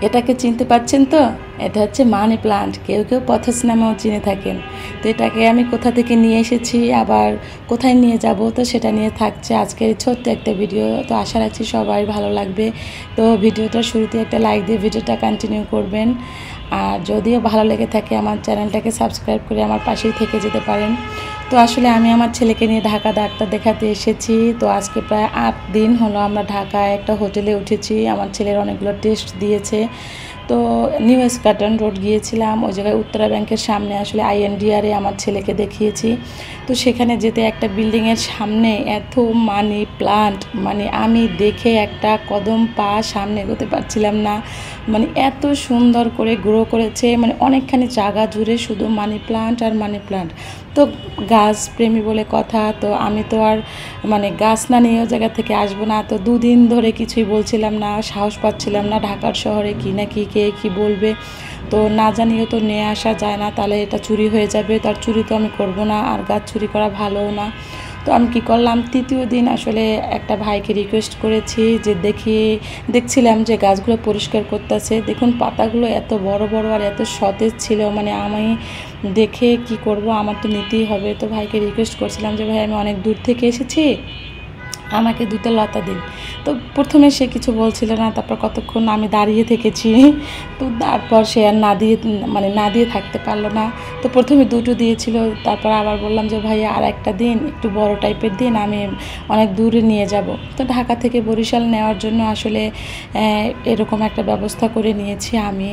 এটাকে চিনতে পারছেন তো? এটা হচ্ছে মানি প্লান্ট। কেউ কেউ পথস নামেও চিনে থাকেন। তো এটাকে আমি কোথা থেকে নিয়ে এসেছি, আবার কোথায় নিয়ে যাব, তো সেটা নিয়ে থাকছে আজকের ছোট্ট একটা ভিডিও। তো আশা রাখছি সবাই ভালো লাগবে। তো ভিডিওটার শুরুতে একটা লাইক দিয়ে ভিডিওটা কন্টিনিউ করবেন। আর যদিও ভালো লেগে থাকে আমার চ্যানেলটাকে সাবস্ক্রাইব করে আমার পাশেই থেকে যেতে পারেন। তো আসলে আমি আমার ছেলেকে নিয়ে ঢাকা ডাক্তার দেখাতে এসেছি। তো আজকে প্রায় 8 দিন হলো আমরা ঢাকায় একটা হোটেলে উঠেছি। আমার ছেলের অনেকগুলো টেস্ট দিয়েছে। তো নিউ স্কটল্যান্ড রোড গিয়েছিলাম, ওই জায়গায় উত্তরা ব্যাংকের সামনে আসলে INDR-এ আমার ছেলেকে দেখিয়েছি। তো সেখানে যেতে একটা বিল্ডিংয়ের সামনে এত মানি প্লান্ট, মানে আমি দেখে একটা কদম পা সামনে এগোতে পারছিলাম না। মানে এত সুন্দর করে গ্রো করেছে, মানে অনেকখানি জায়গা জুড়ে শুধু মানি প্লান্ট আর মানি প্লান্ট। তো গাছ প্রেমী বলে কথা, তো আমি তো আর মানে গাছ না নিয়ে জায়গা থেকে আসবো না। তো 2 দিন ধরে কিছুই বলছিলাম না, সাহস পাচ্ছিলাম না, ঢাকার শহরে কী না কি কে কী বলবে। তো না জানিয়েও তো নিয়ে আসা যায় না, তাহলে এটা চুরি হয়ে যাবে। তার চুরি তো আমি করব না, আর গাছ চুরি করা ভালোও না। তো আমি কী করলাম, তৃতীয় দিন আসলে একটা ভাইকে রিকোয়েস্ট করেছি যে দেখছিলাম যে গাছগুলো পরিষ্কার করতেছে। দেখুন পাতাগুলো এত বড় বড় আর এত সতেজ ছিল, মানে আমি দেখে কি করব, আমার তো নিতেই হবে। তো ভাইকে রিকোয়েস্ট করছিলাম যে ভাই আমি অনেক দূর থেকে এসেছি, আমাকে 2টা লতা দিন। তো প্রথমে সে কিছু বলছিল না, তারপর কতক্ষণ আমি দাঁড়িয়ে থেকেছি। তো তারপর সে আর না দিয়ে থাকতে পারলো না। তো প্রথমে 2টো দিয়েছিল, তারপর আবার বললাম যে ভাইয়া আর একটা দিন, একটু বড় টাইপের দিন, আমি অনেক দূরে নিয়ে যাব। তো ঢাকা থেকে বরিশাল নেওয়ার জন্য আসলে এরকম একটা ব্যবস্থা করে নিয়েছি আমি।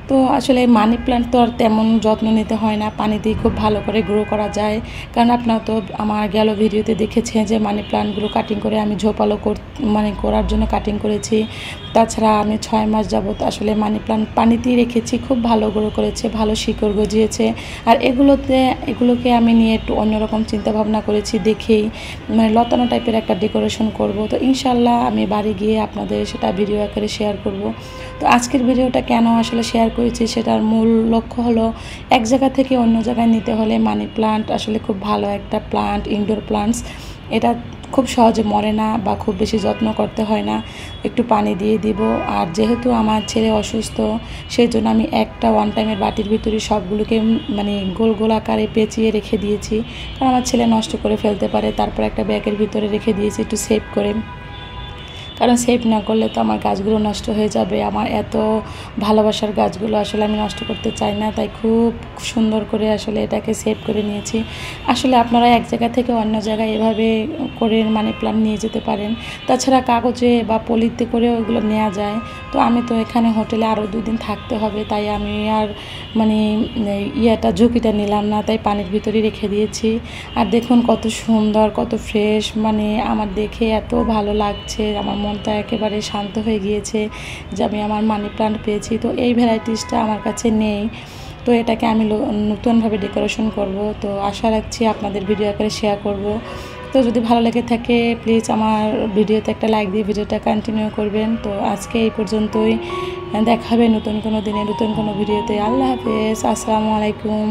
তো আসলে মানি প্ল্যান্ট তো আর তেমন যত্ন নিতে হয় না, পানিতেই খুব ভালো করে গ্রো করা যায়। কারণ আপনারা তো আমার গেল ভিডিওতে দেখেছেন যে মানি প্ল্যান্টগুলো কাটিং করে আমি ঝোপালো করার জন্য কাটিং করেছি। তাছাড়া আমি 6 মাস যাবত আসলে মানি প্ল্যান্ট পানিতেই রেখেছি, খুব ভালো গ্রো করেছে, ভালো শিকড় গজিয়েছে। আর এগুলোকে আমি নিয়ে একটু অন্যরকম চিন্তাভাবনা করেছি, দেখেই মানে লতানো টাইপের একটা ডেকোরেশন করব। তো ইনশাল্লাহ আমি বাড়ি গিয়ে আপনাদের সেটা ভিডিও আকারে শেয়ার করব। তো আজকের ভিডিওটা কেন আসলে শেয়ার করেছি, সেটার মূল লক্ষ্য হলো এক জায়গা থেকে অন্য জায়গায় নিতে হলে মানি প্লান্ট আসলে খুব ভালো একটা প্লান্ট, ইনডোর প্লান্টস। এটা খুব সহজে মরে না বা খুব বেশি যত্ন করতে হয় না, একটু পানি দিয়ে দিব। আর যেহেতু আমার ছেলে অসুস্থ, সেই জন্য আমি একটা ওয়ান টাইমের বাটির ভিতরে সবগুলোকে মানে গোল গোল আকারে পেঁচিয়ে রেখে দিয়েছি, কারণ আমার ছেলে নষ্ট করে ফেলতে পারে। তারপর একটা ব্যাগের ভিতরে রেখে দিয়েছি একটু সেভ করে, কারণ সেভ না করলে তো আমার গাছগুলো নষ্ট হয়ে যাবে। আমার এত ভালোবাসার গাছগুলো আসলে আমি নষ্ট করতে চাই না, তাই খুব সুন্দর করে আসলে এটাকে সেভ করে নিয়েছি। আসলে আপনারা এক জায়গা থেকে অন্য জায়গায় এভাবে করে মানি প্ল্যান্ট নিয়ে যেতে পারেন। তাছাড়া কাগজে বা পলিতে করেও ওগুলো নেওয়া যায়। তো আমি তো এখানে হোটেলে আরও 2 দিন থাকতে হবে, তাই আমি আর মানে ঝুঁকিটা নিলাম না, তাই পানির ভিতরেই রেখে দিয়েছি। আর দেখুন কত সুন্দর, কত ফ্রেশ, মানে আমার দেখে এত ভালো লাগছে, আমার মনটা একেবারে শান্ত হয়ে গিয়েছে যে আমি আমার মানি প্ল্যান্ট পেয়েছি। তো এই ভ্যারাইটিসটা আমার কাছে নেই, তো এটাকে আমি নতুনভাবে ডেকোরেশন করব। তো আশা রাখছি আপনাদের ভিডিও আকারে শেয়ার করব। তো যদি ভালো লেগে থাকে প্লিজ আমার ভিডিওতে একটা লাইক দিয়ে ভিডিওটা কন্টিনিউ করবেন। তো আজকে এই পর্যন্তই, দেখা হবে নতুন কোনো দিনে নতুন কোনো ভিডিওতে। আল্লাহ হাফেজ, আসসালামু আলাইকুম।